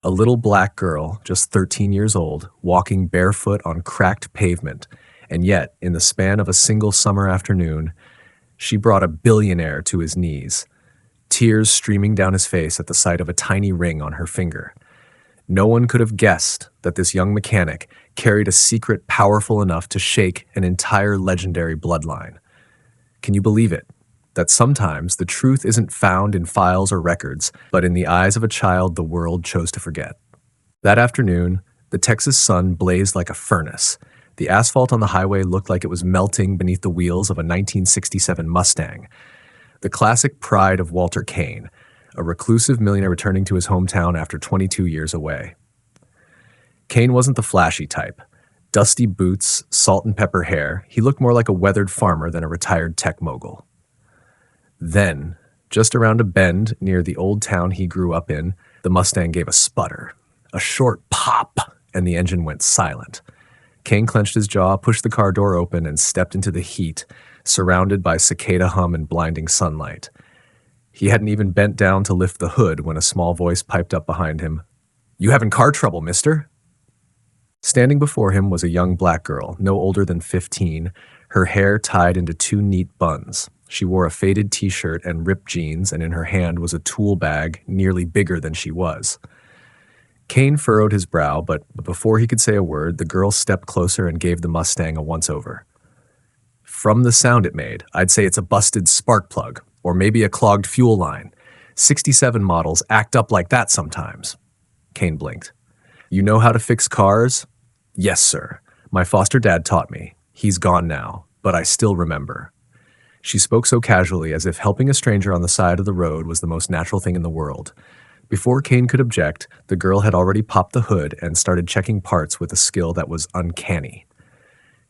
A little black girl, just 13 years old, walking barefoot on cracked pavement, and yet, in the span of a single summer afternoon, she brought a billionaire to his knees, tears streaming down his face at the sight of a tiny ring on her finger. No one could have guessed that this young mechanic carried a secret powerful enough to shake an entire legendary bloodline. Can you believe it? That sometimes the truth isn't found in files or records, but in the eyes of a child the world chose to forget. That afternoon, the Texas sun blazed like a furnace. The asphalt on the highway looked like it was melting beneath the wheels of a 1967 Mustang. The classic pride of Walter Kane, a reclusive millionaire returning to his hometown after 22 years away. Kane wasn't the flashy type. Dusty boots, salt and pepper hair, he looked more like a weathered farmer than a retired tech mogul. Then, just around a bend near the old town he grew up in, the Mustang gave a sputter. A short pop, and the engine went silent. Kane clenched his jaw, pushed the car door open, and stepped into the heat, surrounded by cicada hum and blinding sunlight. He hadn't even bent down to lift the hood when a small voice piped up behind him. "You having car trouble, mister?" Standing before him was a young black girl, no older than 15, her hair tied into two neat buns. She wore a faded t-shirt and ripped jeans, and in her hand was a tool bag nearly bigger than she was. Kane furrowed his brow, but before he could say a word, the girl stepped closer and gave the Mustang a once-over. "From the sound it made, I'd say it's a busted spark plug, or maybe a clogged fuel line. 67 models act up like that sometimes." Kane blinked. "You know how to fix cars?" "Yes, sir. My foster dad taught me. He's gone now, but I still remember." She spoke so casually, as if helping a stranger on the side of the road was the most natural thing in the world. Before Kane could object, the girl had already popped the hood and started checking parts with a skill that was uncanny.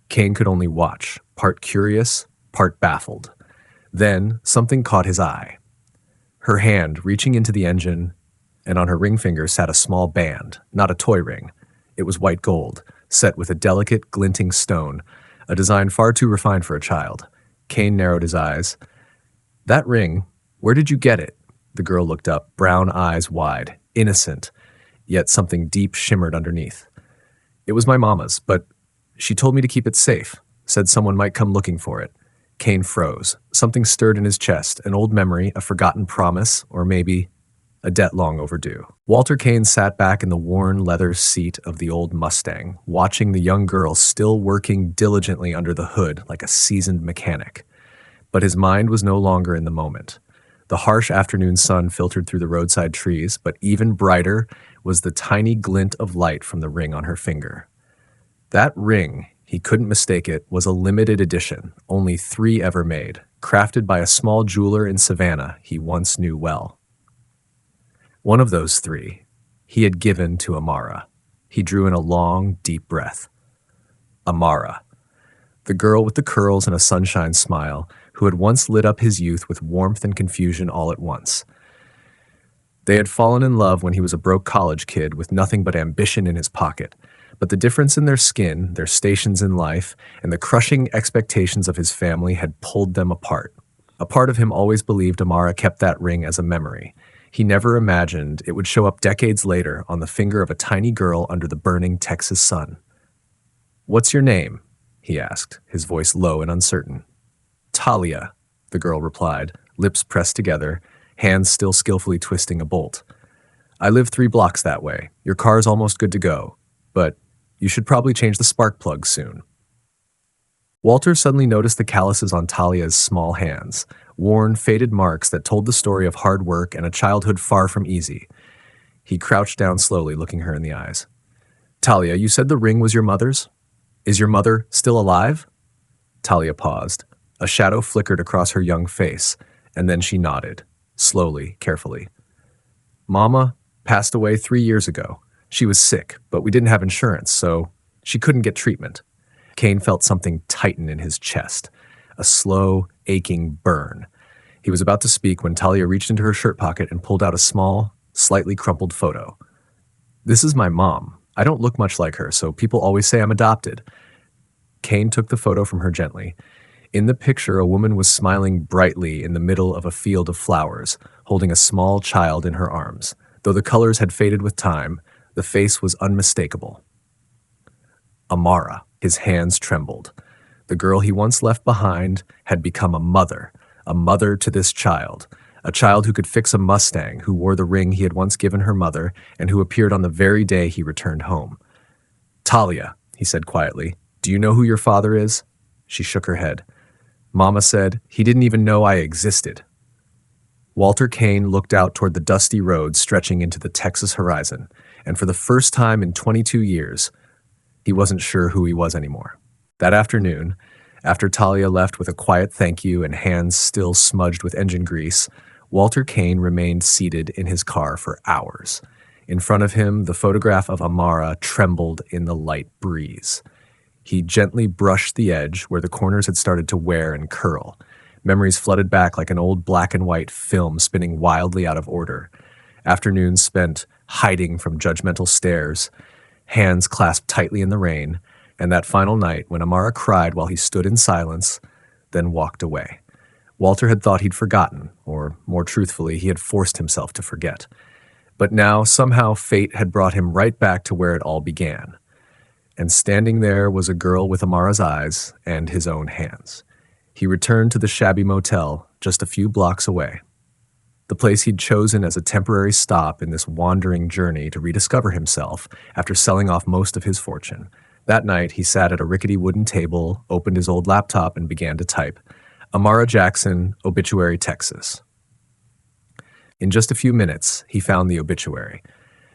Kane could only watch, part curious, part baffled. Then, something caught his eye. Her hand reaching into the engine, and on her ring finger sat a small band, not a toy ring. It was white gold, set with a delicate, glinting stone, a design far too refined for a child. Kane narrowed his eyes. "That ring, where did you get it?" The girl looked up, brown eyes wide, innocent, yet something deep shimmered underneath. "It was my mama's, but she told me to keep it safe, said someone might come looking for it." Kane froze. Something stirred in his chest, an old memory, a forgotten promise, or maybe a debt long overdue. Walter Kane sat back in the worn leather seat of the old Mustang, watching the young girl still working diligently under the hood like a seasoned mechanic. But his mind was no longer in the moment. The harsh afternoon sun filtered through the roadside trees, but even brighter was the tiny glint of light from the ring on her finger. That ring, he couldn't mistake it, was a limited edition, only 3 ever made, crafted by a small jeweler in Savannah he once knew well. One of those 3 he had given to Amara. He drew in a long, deep breath. Amara, the girl with the curls and a sunshine smile, who had once lit up his youth with warmth and confusion all at once. They had fallen in love when he was a broke college kid with nothing but ambition in his pocket, but the difference in their skin, their stations in life, and the crushing expectations of his family had pulled them apart. A part of him always believed Amara kept that ring as a memory. He never imagined it would show up decades later on the finger of a tiny girl under the burning Texas sun. "What's your name?" he asked, his voice low and uncertain. "Talia," the girl replied, lips pressed together, hands still skillfully twisting a bolt. "I live 3 blocks that way. Your car's almost good to go, but you should probably change the spark plug soon." Walter suddenly noticed the calluses on Talia's small hands, worn, faded marks that told the story of hard work and a childhood far from easy. He crouched down slowly, looking her in the eyes. "Talia, you said the ring was your mother's? Is your mother still alive?" Talia paused. A shadow flickered across her young face, and then she nodded, slowly, carefully. "Mama passed away 3 years ago. She was sick, but we didn't have insurance, so she couldn't get treatment." Kane felt something tighten in his chest, a slow, aching burn. He was about to speak when Talia reached into her shirt pocket and pulled out a small, slightly crumpled photo. "This is my mom. I don't look much like her, so people always say I'm adopted." Kane took the photo from her gently. In the picture, a woman was smiling brightly in the middle of a field of flowers, holding a small child in her arms. Though the colors had faded with time, the face was unmistakable. Amara. His hands trembled. The girl he once left behind had become a mother to this child, a child who could fix a Mustang, who wore the ring he had once given her mother, and who appeared on the very day he returned home. "Talia," he said quietly, "do you know who your father is?" She shook her head. Mama said, "He didn't even know I existed." Walter Kane looked out toward the dusty road stretching into the Texas horizon, and for the first time in 22 years, he wasn't sure who he was anymore. That afternoon, after Talia left with a quiet thank you and hands still smudged with engine grease, Walter Kane remained seated in his car for hours. In front of him, the photograph of Amara trembled in the light breeze. He gently brushed the edge where the corners had started to wear and curl. Memories flooded back like an old black and white film spinning wildly out of order. Afternoons spent hiding from judgmental stares, hands clasped tightly in the rain, and that final night when Amara cried while he stood in silence, then walked away. Walter had thought he'd forgotten, or more truthfully, he had forced himself to forget. But now, somehow, fate had brought him right back to where it all began. And standing there was a girl with Amara's eyes and his own hands. He returned to the shabby motel just a few blocks away, the place he'd chosen as a temporary stop in this wandering journey to rediscover himself after selling off most of his fortune. That night, he sat at a rickety wooden table, opened his old laptop, and began to type, "Amara Jackson, Obituary, Texas." In just a few minutes, he found the obituary.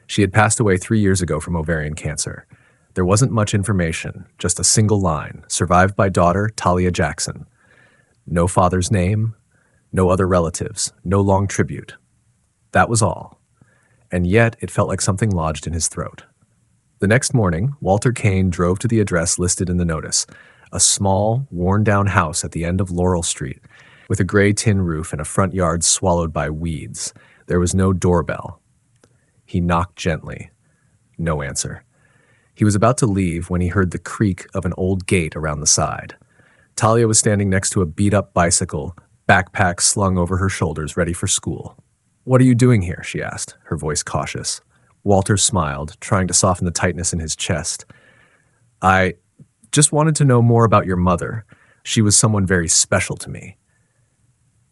She had passed away 3 years ago from ovarian cancer. There wasn't much information, just a single line, survived by daughter Talia Jackson. No father's name, no other relatives, no long tribute. That was all. And yet, it felt like something lodged in his throat. The next morning, Walter Kane drove to the address listed in the notice, a small, worn-down house at the end of Laurel Street, with a gray tin roof and a front yard swallowed by weeds. There was no doorbell. He knocked gently. No answer. He was about to leave when he heard the creak of an old gate around the side. Talia was standing next to a beat-up bicycle, backpack slung over her shoulders, ready for school. "What are you doing here?" she asked, her voice cautious. Walter smiled, trying to soften the tightness in his chest. "I just wanted to know more about your mother. She was someone very special to me."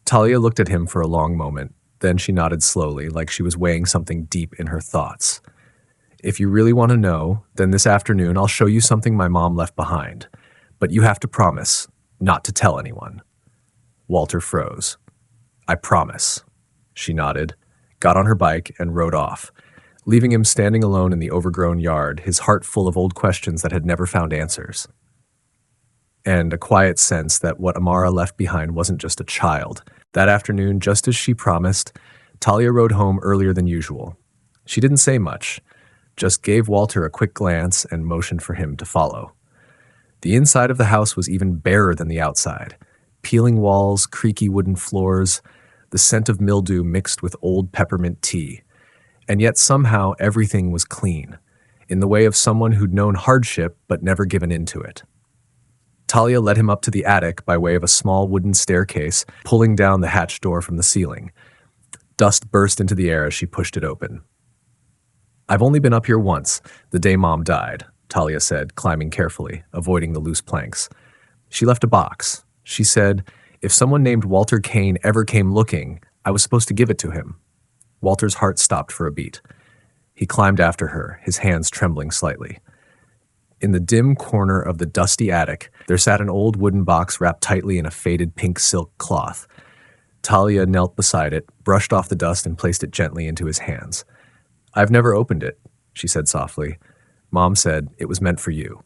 Talia looked at him for a long moment. Then she nodded slowly, like she was weighing something deep in her thoughts. "If you really want to know, then this afternoon I'll show you something my mom left behind. But you have to promise not to tell anyone." Walter froze. "I promise." She nodded, got on her bike, and rode off, leaving him standing alone in the overgrown yard, his heart full of old questions that had never found answers. And a quiet sense that what Amara left behind wasn't just a child. That afternoon, just as she promised, Talia rode home earlier than usual. She didn't say much, just gave Walter a quick glance and motioned for him to follow. The inside of the house was even barer than the outside. Peeling walls, creaky wooden floors, the scent of mildew mixed with old peppermint tea. And yet somehow everything was clean, in the way of someone who'd known hardship but never given in to it. Talia led him up to the attic by way of a small wooden staircase, pulling down the hatch door from the ceiling. Dust burst into the air as she pushed it open. "I've only been up here once, the day Mom died," Talia said, climbing carefully, avoiding the loose planks. "She left a box. She said, if someone named Walter Kane ever came looking, I was supposed to give it to him." Walter's heart stopped for a beat. He climbed after her, his hands trembling slightly. In the dim corner of the dusty attic, there sat an old wooden box wrapped tightly in a faded pink silk cloth. Talia knelt beside it, brushed off the dust, and placed it gently into his hands. "I've never opened it," she said softly. "Mom said it was meant for you."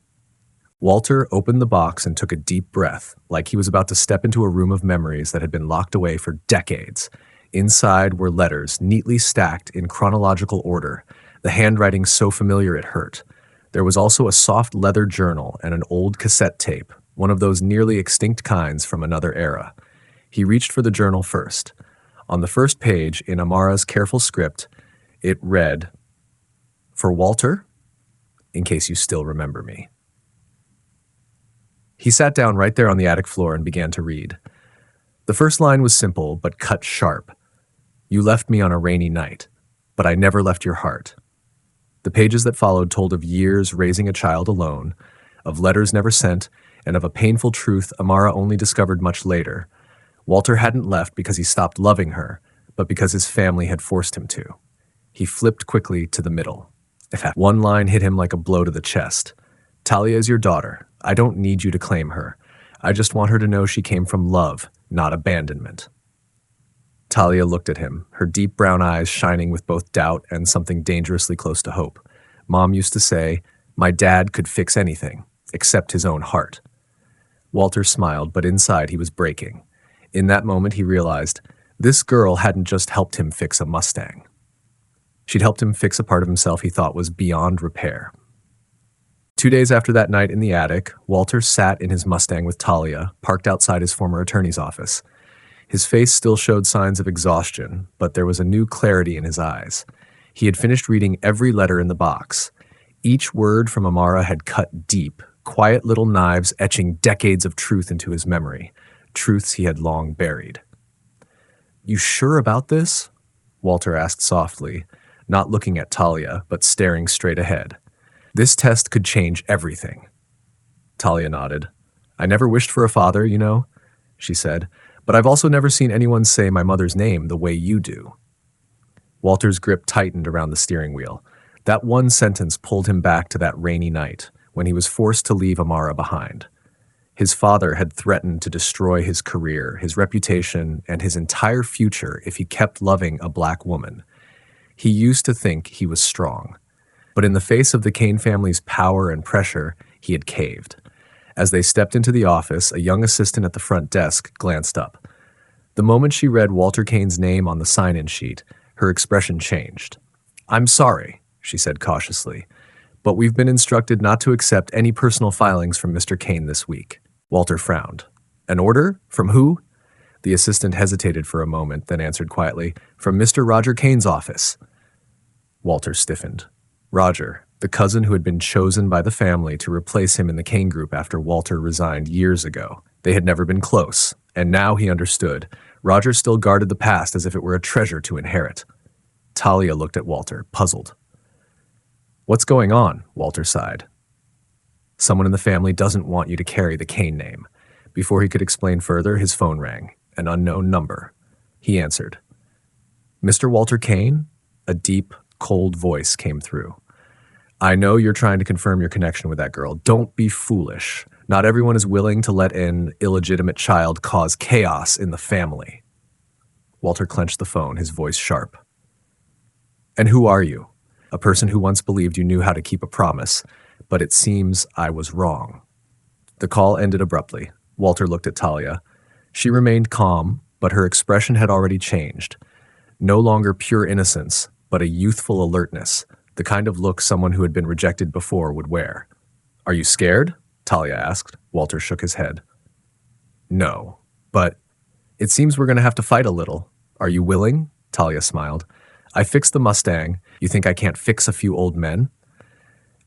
Walter opened the box and took a deep breath, like he was about to step into a room of memories that had been locked away for decades. Inside were letters, neatly stacked in chronological order, the handwriting so familiar it hurt. There was also a soft leather journal and an old cassette tape, one of those nearly extinct kinds from another era. He reached for the journal first. On the first page, in Amara's careful script, it read, "For Walter, in case you still remember me." He sat down right there on the attic floor and began to read. The first line was simple, but cut sharp. "You left me on a rainy night. but I never left your heart. The pages that followed told of years raising a child alone, of letters never sent, and of a painful truth Amara only discovered much later. Walter hadn't left because he stopped loving her, but because his family had forced him to. He flipped quickly to the middle. One line hit him like a blow to the chest. Talia is your daughter. I don't need you to claim her. I just want her to know she came from love, not abandonment. Talia looked at him, her deep brown eyes shining with both doubt and something dangerously close to hope. Mom used to say, my dad could fix anything, except his own heart. Walter smiled, but inside he was breaking. In that moment he realized, this girl hadn't just helped him fix a Mustang. She'd helped him fix a part of himself he thought was beyond repair. 2 days after that night in the attic, Walter sat in his Mustang with Talia, parked outside his former attorney's office. His face still showed signs of exhaustion, but there was a new clarity in his eyes. He had finished reading every letter in the box. Each word from Amara had cut deep, quiet little knives etching decades of truth into his memory, truths he had long buried. You sure about this? Walter asked softly, not looking at Talia, but staring straight ahead. This test could change everything. Talia nodded. I never wished for a father, you know, she said, but I've also never seen anyone say my mother's name the way you do. Walter's grip tightened around the steering wheel. That one sentence pulled him back to that rainy night when he was forced to leave Amara behind. His father had threatened to destroy his career, his reputation, and his entire future if he kept loving a black woman. He used to think he was strong. But in the face of the Kane family's power and pressure, he had caved. As they stepped into the office, a young assistant at the front desk glanced up. The moment she read Walter Kane's name on the sign-in sheet, her expression changed. I'm sorry, she said cautiously, but we've been instructed not to accept any personal filings from Mr. Kane this week. Walter frowned. An order? From who? The assistant hesitated for a moment, then answered quietly, from Mr. Roger Kane's office. Walter stiffened. Roger, the cousin who had been chosen by the family to replace him in the Kane group after Walter resigned years ago. They had never been close, and now he understood. Roger still guarded the past as if it were a treasure to inherit. Talia looked at Walter, puzzled. What's going on? Walter sighed. Someone in the family doesn't want you to carry the Kane name. Before he could explain further, his phone rang, an unknown number. He answered. Mr. Walter Kane? A deep, cold voice came through. I know you're trying to confirm your connection with that girl. Don't be foolish. Not everyone is willing to let an illegitimate child cause chaos in the family. Walter clenched the phone, his voice sharp. And who are you? A person who once believed you knew how to keep a promise, but it seems I was wrong. The call ended abruptly. Walter looked at Talia. She remained calm, but her expression had already changed. No longer pure innocence, but a youthful alertness, the kind of look someone who had been rejected before would wear. Are you scared? Talia asked. Walter shook his head. No, but it seems we're going to have to fight a little. Are you willing? Talia smiled. I fixed the Mustang. You think I can't fix a few old men?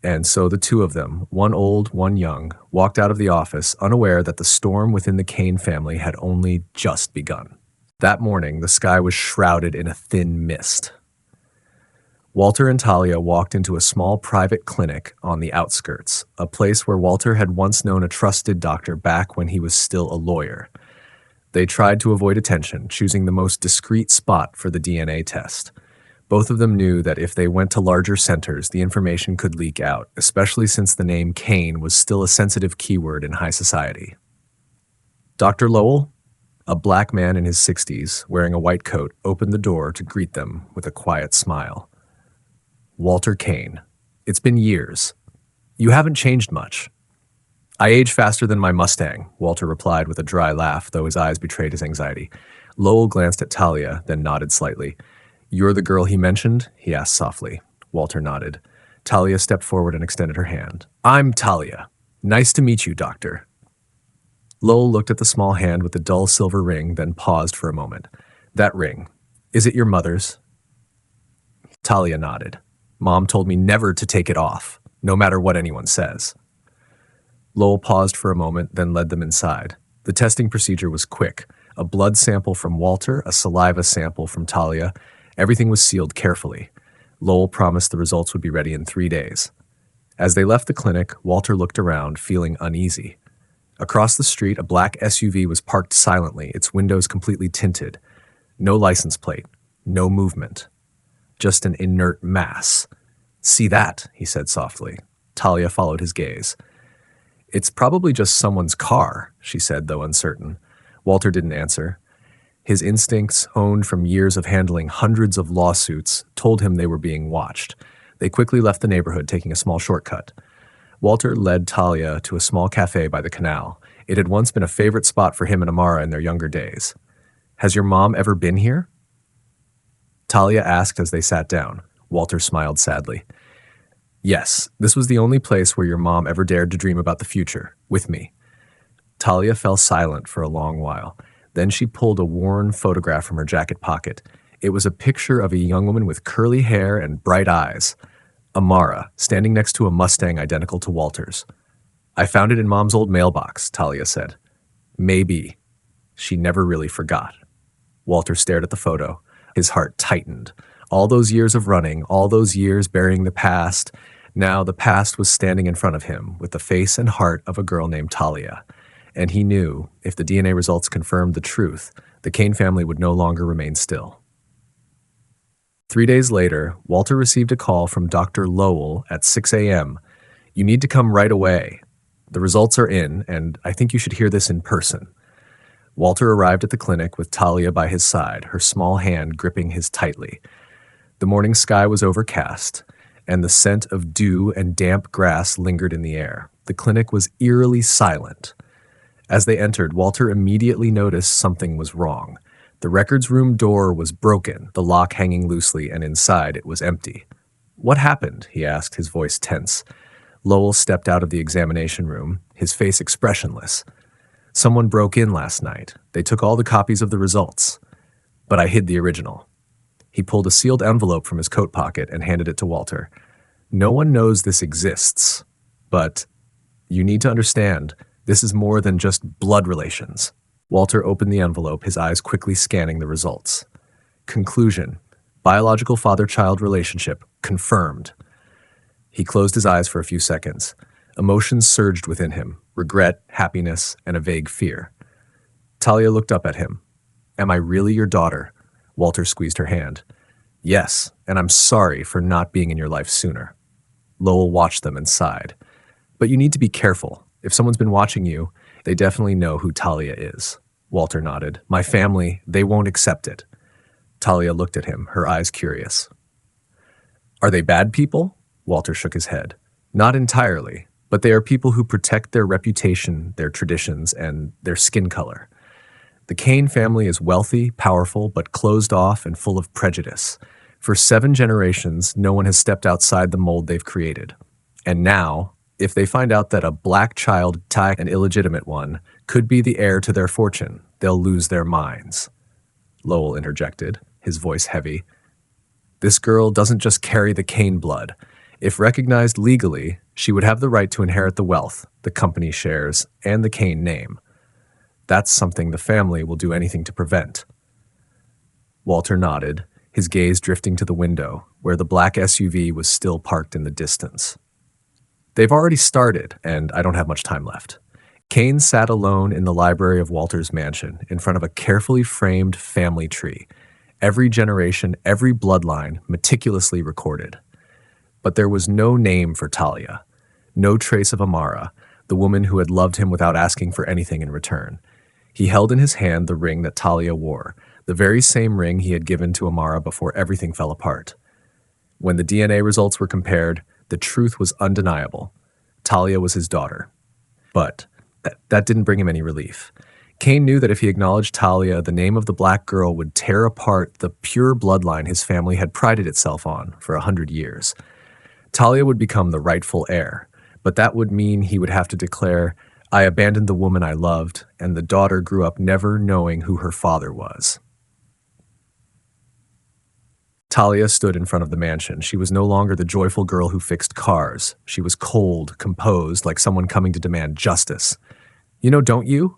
And so the two of them, one old, one young, walked out of the office, unaware that the storm within the Kane family had only just begun. That morning, the sky was shrouded in a thin mist. Walter and Talia walked into a small private clinic on the outskirts, a place where Walter had once known a trusted doctor back when he was still a lawyer. They tried to avoid attention, choosing the most discreet spot for the DNA test. Both of them knew that if they went to larger centers, the information could leak out, especially since the name Kane was still a sensitive keyword in high society. Dr. Lowell, a black man in his 60s, wearing a white coat, opened the door to greet them with a quiet smile. Walter Kane. It's been years. You haven't changed much. I age faster than my Mustang, Walter replied with a dry laugh, though his eyes betrayed his anxiety. Lowell glanced at Talia, then nodded slightly. You're the girl he mentioned? He asked softly. Walter nodded. Talia stepped forward and extended her hand. I'm Talia. Nice to meet you, doctor. Lowell looked at the small hand with the dull silver ring, then paused for a moment. That ring. Is it your mother's? Talia nodded. Mom told me never to take it off, no matter what anyone says. Lowell paused for a moment, then led them inside. The testing procedure was quick. A blood sample from Walter, a saliva sample from Talia. Everything was sealed carefully. Lowell promised the results would be ready in 3 days. As they left the clinic, Walter looked around, feeling uneasy. Across the street, a black SUV was parked silently, its windows completely tinted. No license plate, no movement. Just an inert mass. "See that?" he said softly. Talia followed his gaze. "It's probably just someone's car," she said, though uncertain. Walter didn't answer. His instincts, honed from years of handling hundreds of lawsuits, told him they were being watched. They quickly left the neighborhood, taking a small shortcut. Walter led Talia to a small cafe by the canal. It had once been a favorite spot for him and Amara in their younger days. "Has your mom ever been here?" Talia asked as they sat down. Walter smiled sadly. "Yes, this was the only place where your mom ever dared to dream about the future, with me." Talia fell silent for a long while. Then she pulled a worn photograph from her jacket pocket. It was a picture of a young woman with curly hair and bright eyes. Amara, standing next to a Mustang identical to Walter's. "I found it in Mom's old mailbox," Talia said. "Maybe." She never really forgot. Walter stared at the photo. His heart tightened. All those years of running, all those years burying the past. Now the past was standing in front of him with the face and heart of a girl named Talia. And he knew, if the DNA results confirmed the truth, the Kane family would no longer remain still. 3 days later, Walter received a call from Dr. Lowell at 6 a.m. "You need to come right away. The results are in, and I think you should hear this in person." Walter arrived at the clinic with Talia by his side, her small hand gripping his tightly. The morning sky was overcast, and the scent of dew and damp grass lingered in the air. The clinic was eerily silent. As they entered, Walter immediately noticed something was wrong. The records room door was broken, the lock hanging loosely, and inside it was empty. "What happened?" he asked, his voice tense. Lowell stepped out of the examination room, his face expressionless. "Someone broke in last night. They took all the copies of the results. But I hid the original." He pulled a sealed envelope from his coat pocket and handed it to Walter. "No one knows this exists, but you need to understand, this is more than just blood relations." Walter opened the envelope, his eyes quickly scanning the results. Conclusion: biological father-child relationship confirmed. He closed his eyes for a few seconds. Emotions surged within him: regret, happiness, and a vague fear. Talia looked up at him. "Am I really your daughter?" Walter squeezed her hand. "Yes, and I'm sorry for not being in your life sooner." Lowell watched them and sighed. "But you need to be careful. If someone's been watching you, they definitely know who Talia is." Walter nodded. "My family, they won't accept it." Talia looked at him, her eyes curious. "Are they bad people?" Walter shook his head. "Not entirely, but they are people who protect their reputation, their traditions, and their skin color. The Kane family is wealthy, powerful, but closed off and full of prejudice. For 7 generations, no one has stepped outside the mold they've created. And now, if they find out that a black child, an illegitimate one, could be the heir to their fortune, they'll lose their minds." Lowell interjected, his voice heavy. "This girl doesn't just carry the Kane blood. If recognized legally, she would have the right to inherit the wealth, the company shares, and the Kane name. That's something the family will do anything to prevent." Walter nodded, his gaze drifting to the window, where the black SUV was still parked in the distance. "They've already started, and I don't have much time left." Kane sat alone in the library of Walter's mansion, in front of a carefully framed family tree. Every generation, every bloodline, meticulously recorded. But there was no name for Talia, no trace of Amara, the woman who had loved him without asking for anything in return. He held in his hand the ring that Talia wore, the very same ring he had given to Amara before everything fell apart. When the DNA results were compared, the truth was undeniable. Talia was his daughter. But that didn't bring him any relief. Kane knew that if he acknowledged Talia, the name of the black girl would tear apart the pure bloodline his family had prided itself on for 100 years. Talia would become the rightful heir, but that would mean he would have to declare, "I abandoned the woman I loved," and the daughter grew up never knowing who her father was. Talia stood in front of the mansion. She was no longer the joyful girl who fixed cars. She was cold, composed, like someone coming to demand justice. "You know, don't you?"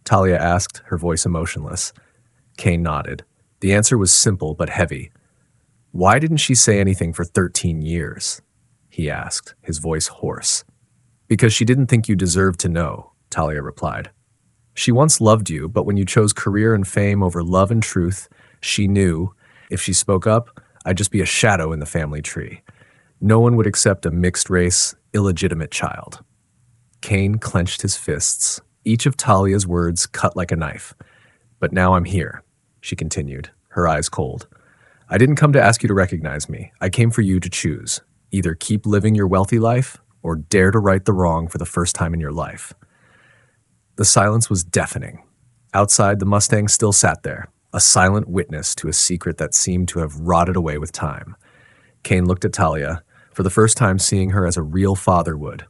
Talia asked, her voice emotionless. Kane nodded. The answer was simple but heavy. Why didn't she say anything for 13 years? He asked, his voice hoarse. Because she didn't think you deserved to know, Talia replied. She once loved you, but when you chose career and fame over love and truth, she knew, if she spoke up, I'd just be a shadow in the family tree. No one would accept a mixed-race, illegitimate child. Kane clenched his fists. Each of Talia's words cut like a knife. But now I'm here, she continued, her eyes cold. I didn't come to ask you to recognize me. I came for you to choose. Either keep living your wealthy life or dare to right the wrong for the first time in your life. The silence was deafening. Outside, the Mustang still sat there, a silent witness to a secret that seemed to have rotted away with time. Kane looked at Talia, for the first time seeing her as a real father would.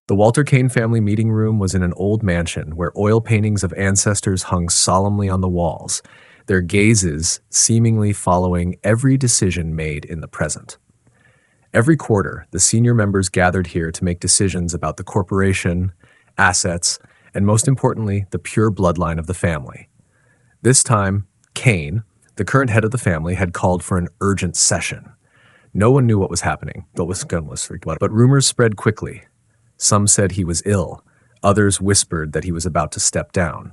The Walter Kane family meeting room was in an old mansion where oil paintings of ancestors hung solemnly on the walls, their gazes seemingly following every decision made in the present. Every quarter, the senior members gathered here to make decisions about the corporation, assets, and most importantly, the pure bloodline of the family. This time, Kane, the current head of the family, had called for an urgent session. No one knew what was happening, but rumors spread quickly. Some said he was ill. Others whispered that he was about to step down.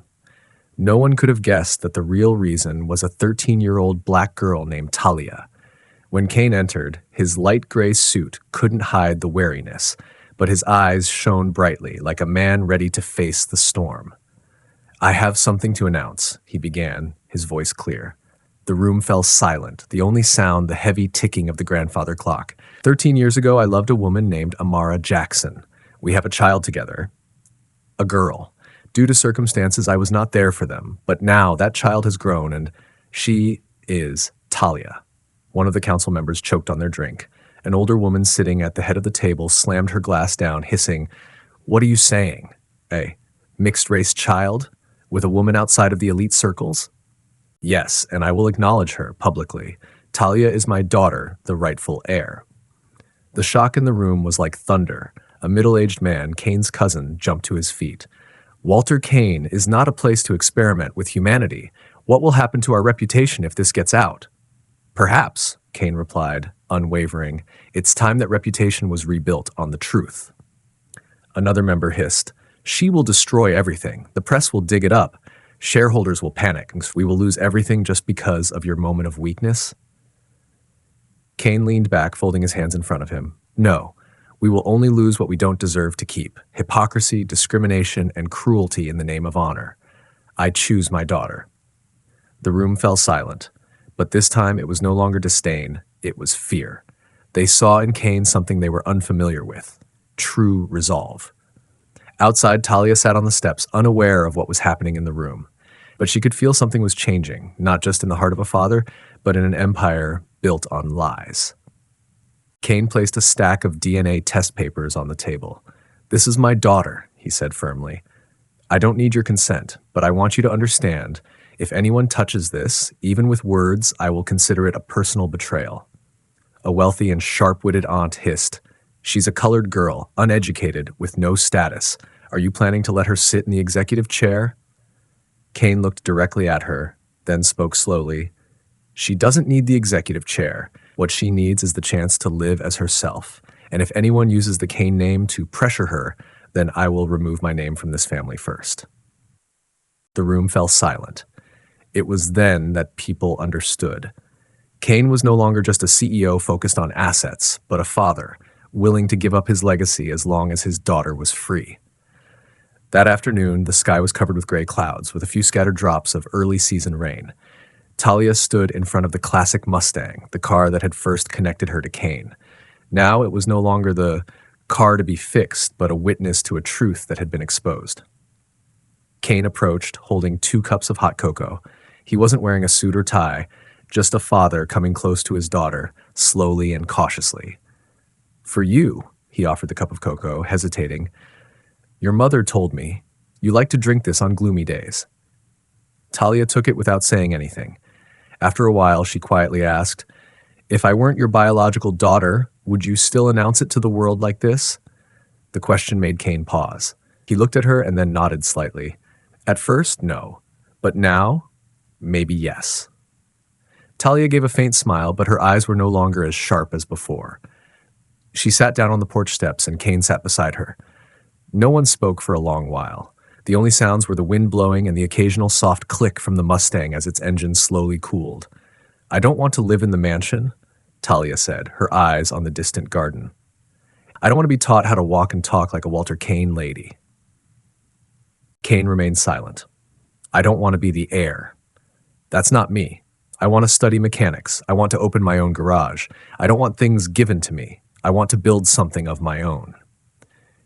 No one could have guessed that the real reason was a 13-year-old black girl named Talia. When Kane entered, his light gray suit couldn't hide the wariness, but his eyes shone brightly, like a man ready to face the storm. I have something to announce, he began, his voice clear. The room fell silent, the only sound the heavy ticking of the grandfather clock. 13 years ago, I loved a woman named Amara Jackson. We have a child together. A girl. Due to circumstances, I was not there for them, but now that child has grown and she is Talia. One of the council members choked on their drink. An older woman sitting at the head of the table slammed her glass down, hissing, "What are you saying? A mixed-race child? With a woman outside of the elite circles?" "Yes, and I will acknowledge her publicly. Talia is my daughter, the rightful heir." The shock in the room was like thunder. A middle-aged man, Kane's cousin, jumped to his feet. "Walter Kane is not a place to experiment with humanity. What will happen to our reputation if this gets out?" "Perhaps," Kane replied, unwavering. "It's time that reputation was rebuilt on the truth." Another member hissed, "She will destroy everything. The press will dig it up. Shareholders will panic. We will lose everything just because of your moment of weakness." Kane leaned back, folding his hands in front of him. "No, we will only lose what we don't deserve to keep. Hypocrisy, discrimination, and cruelty in the name of honor. I choose my daughter." The room fell silent. But this time it was no longer disdain, it was fear. They saw in Kane something they were unfamiliar with, true resolve. Outside, Talia sat on the steps, unaware of what was happening in the room. But she could feel something was changing, not just in the heart of a father, but in an empire built on lies. Kane placed a stack of DNA test papers on the table. "This is my daughter," he said firmly. "I don't need your consent, but I want you to understand, if anyone touches this, even with words, I will consider it a personal betrayal." A wealthy and sharp-witted aunt hissed, "She's a colored girl, uneducated, with no status. Are you planning to let her sit in the executive chair?" Kane looked directly at her, then spoke slowly. "She doesn't need the executive chair. What she needs is the chance to live as herself. And if anyone uses the Kane name to pressure her, then I will remove my name from this family first." The room fell silent. It was then that people understood. Kane was no longer just a CEO focused on assets, but a father, willing to give up his legacy as long as his daughter was free. That afternoon, the sky was covered with gray clouds, with a few scattered drops of early season rain. Talia stood in front of the classic Mustang, the car that had first connected her to Kane. Now it was no longer the car to be fixed, but a witness to a truth that had been exposed. Kane approached, holding 2 cups of hot cocoa. He wasn't wearing a suit or tie, just a father coming close to his daughter, slowly and cautiously. "For you," he offered the cup of cocoa, hesitating. "Your mother told me. You like to drink this on gloomy days." Talia took it without saying anything. After a while, she quietly asked, "If I weren't your biological daughter, would you still announce it to the world like this?" The question made Kane pause. He looked at her and then nodded slightly. "At first, no. But now, maybe yes." Talia gave a faint smile, but her eyes were no longer as sharp as before. She sat down on the porch steps, and Kane sat beside her. No one spoke for a long while. The only sounds were the wind blowing and the occasional soft click from the Mustang as its engine slowly cooled. "I don't want to live in the mansion," Talia said, her eyes on the distant garden. "I don't want to be taught how to walk and talk like a Walter Kane lady." Kane remained silent. "I don't want to be the heir. That's not me. I want to study mechanics. I want to open my own garage. I don't want things given to me. I want to build something of my own."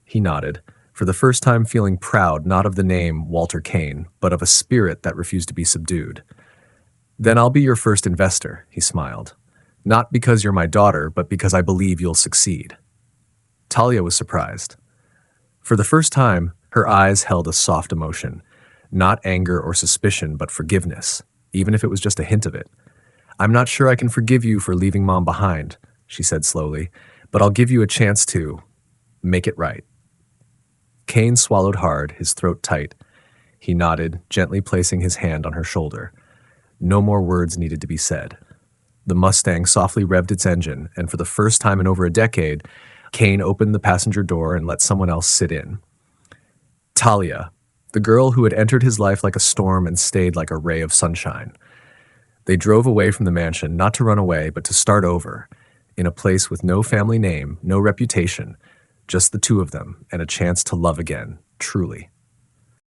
He nodded, for the first time feeling proud not of the name Walter Kane, but of a spirit that refused to be subdued. "Then I'll be your first investor," he smiled. "Not because you're my daughter, but because I believe you'll succeed." Talia was surprised. For the first time, her eyes held a soft emotion, not anger or suspicion, but forgiveness, even if it was just a hint of it. "I'm not sure I can forgive you for leaving Mom behind," she said slowly, "but I'll give you a chance to make it right." Kane swallowed hard, his throat tight. He nodded, gently placing his hand on her shoulder. No more words needed to be said. The Mustang softly revved its engine, and for the first time in over a decade, Kane opened the passenger door and let someone else sit in. Talia, the girl who had entered his life like a storm and stayed like a ray of sunshine. They drove away from the mansion, not to run away, but to start over, in a place with no family name, no reputation, just the two of them, and a chance to love again, truly.